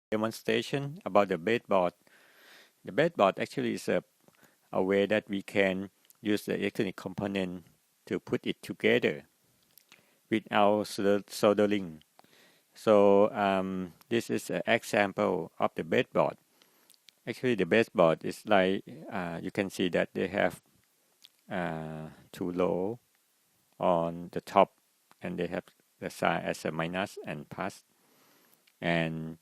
demonstration about the breadboard. The breadboard actually is a way that we can use the electronic component to put it together without soldering. So this is an example of the breadboard. Actually, the breadboard is like you can see that they have two low on the top, and they have the sign as a minus and plus. And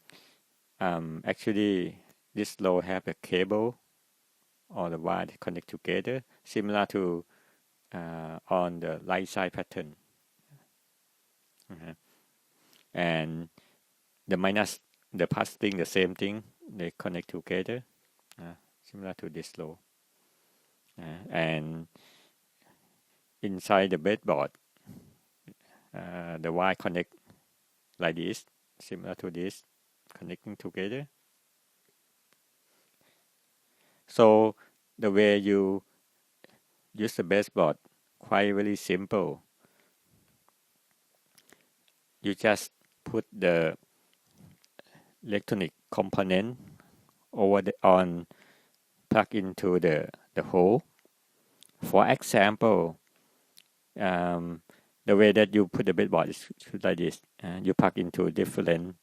actually, this low have a cable or the wire that connect together, similar to on the right side pattern. And the minus, the plus thing, the same thing, they connect together, similar to this low. And inside the breadboard, the wire connect like this, similar to this, connecting together. So the way you use the breadboard, quite very simple. You just put the electronic component on plug into the hole. For example, the way that you put the breadboard is like this. You plug into different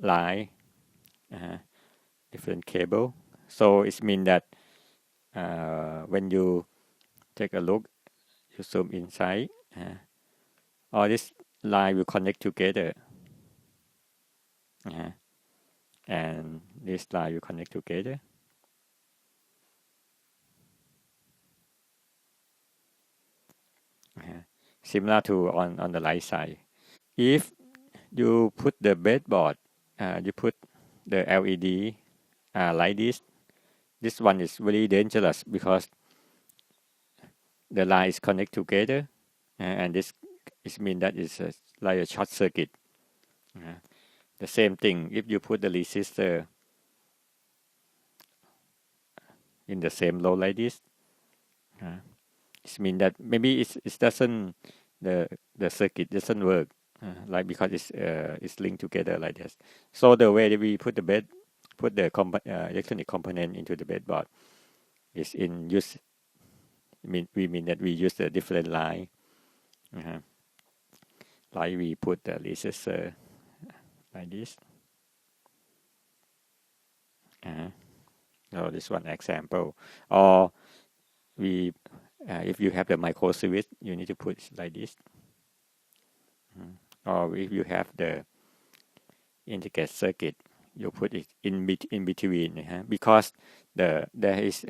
line, different cable. So it means that when you take a look, you zoom inside, all this line will connect together. And this line will connect together. Similar to on the right side. If you put the breadboard, you put the LED like this one is very dangerous because the line is connect together, and this means that it's like a short circuit. The same thing if you put the resistor in the same low like this, it means that maybe it doesn't, the circuit doesn't work, like because it's linked together like this. So the way that we put the electronic component into the breadboard is in use. We mean that we use a different line, like we put the resistor like this. So this one example. Or we if you have the micro switch, you need to put it like this. Or if you have the integrated circuit, you put it in between, because doesn't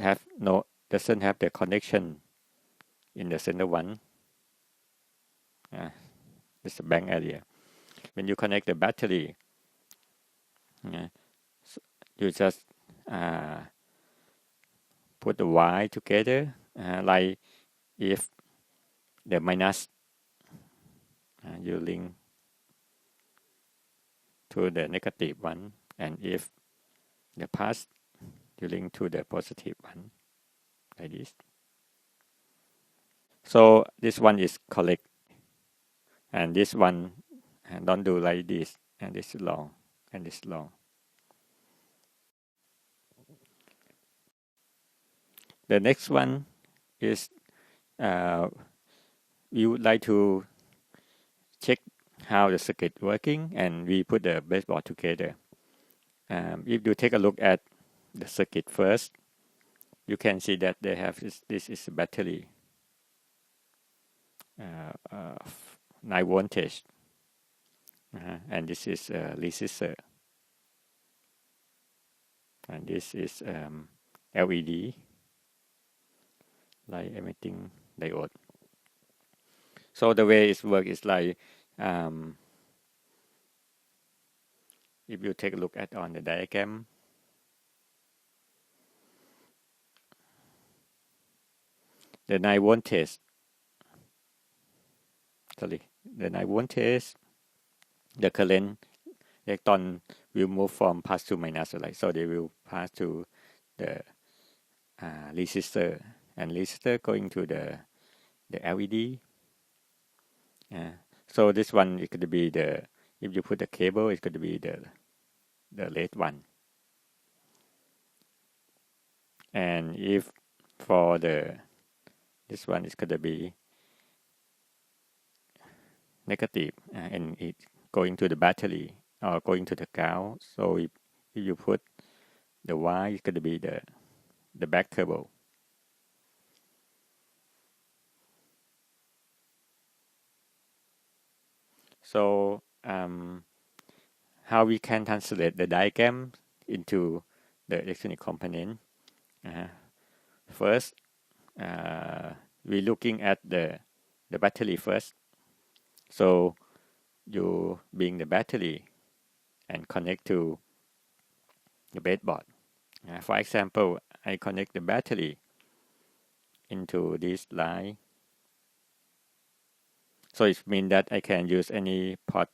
have the connection in the center one. It's a blank area. When you connect the battery, you just put the wire together, like if the minus, you link to the negative one, and if the plus, you link to the positive one, like this. So this one is correct, and this one don't do like this, and this is long, and this is long. The next one is we would like to check how the circuit working, and we put the breadboard together. If you take a look at the circuit first, you can see that they have this is a battery, 9 voltage, and this is a resistor, and this is LED, light emitting diode. So the way it works is like, if you take a look at on the diagram, the 9 voltage, the current electron will move from plus to minus, right? So they will pass to the resistor, and resistor going to the LED. So this one, it could be if you put the cable, it could be the the red one. And if for this one is going to be negative, and it going to the battery or going to the ground. So if you put the Y, it's going to be the back turbo. So how we can translate the diagram into the electronic component? First, we're looking at the battery first. So you bring the battery and connect to the breadboard. For example, I connect the battery into this line. So it means that I can use any port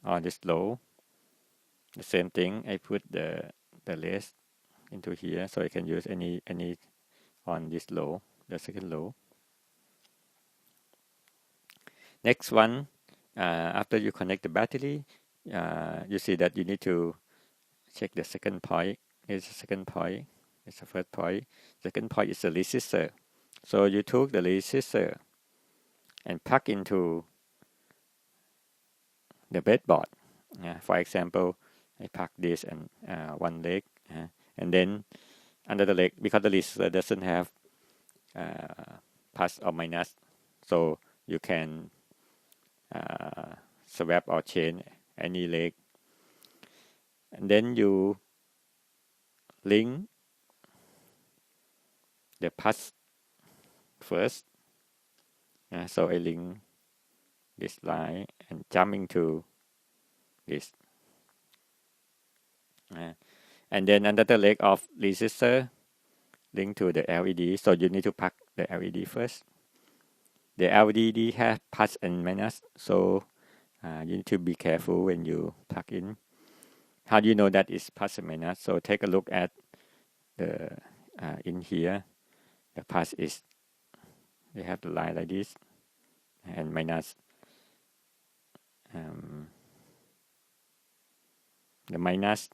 on this low. The same thing, I put the list into here, so I can use any on this low, the second low. Next one, after you connect the battery, you see that you need to check the second point. Here's the second point. It's the first point. Second point is the resistor. So you took the resistor and plug into the breadboard. For example, I plug this and one leg, and then another leg, because the resistor doesn't have plus or minus, so you can swap or change any leg, and then you link the plus first. So I link this line and jump into this, and then another leg of resistor link to the LED. So you need to plug the LED first. The LED has plus and minus, so you need to be careful when you plug in. How do you know that it's plus and minus? So take a look at the in here. The plus is, they have the line like this, and minus, the minus,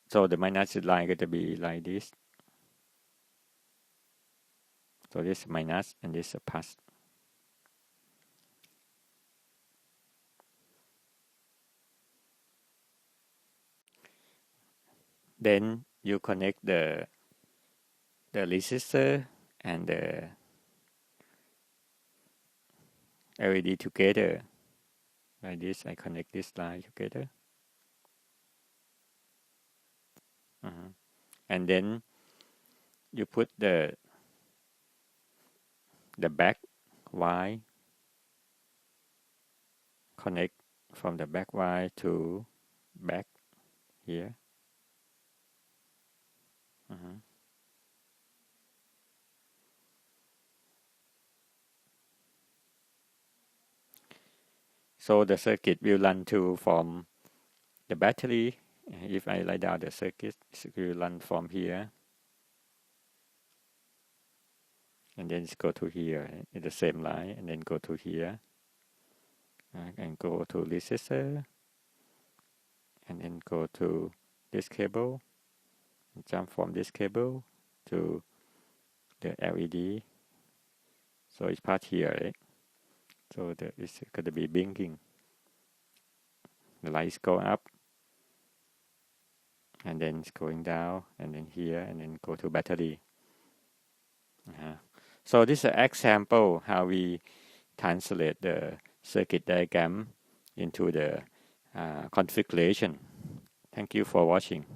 so the minus line going to be like this. So this is minus and this is a plus. Then you connect the resistor and the LED together like this. I connect this line together, and then you put the back Y, connect from the back Y to back here. So the circuit will run from the battery. If I write down the circuit, it will run from here, and then go to here in the same line, and then go to here, and go to resistor, and then go to this cable, and jump from this cable to the LED. So it's part here, right? So it's going to be blinking. The lights go up, and then it's going down, and then here, and then go to battery. So this is an example how we translate the circuit diagram into the configuration. Thank you for watching.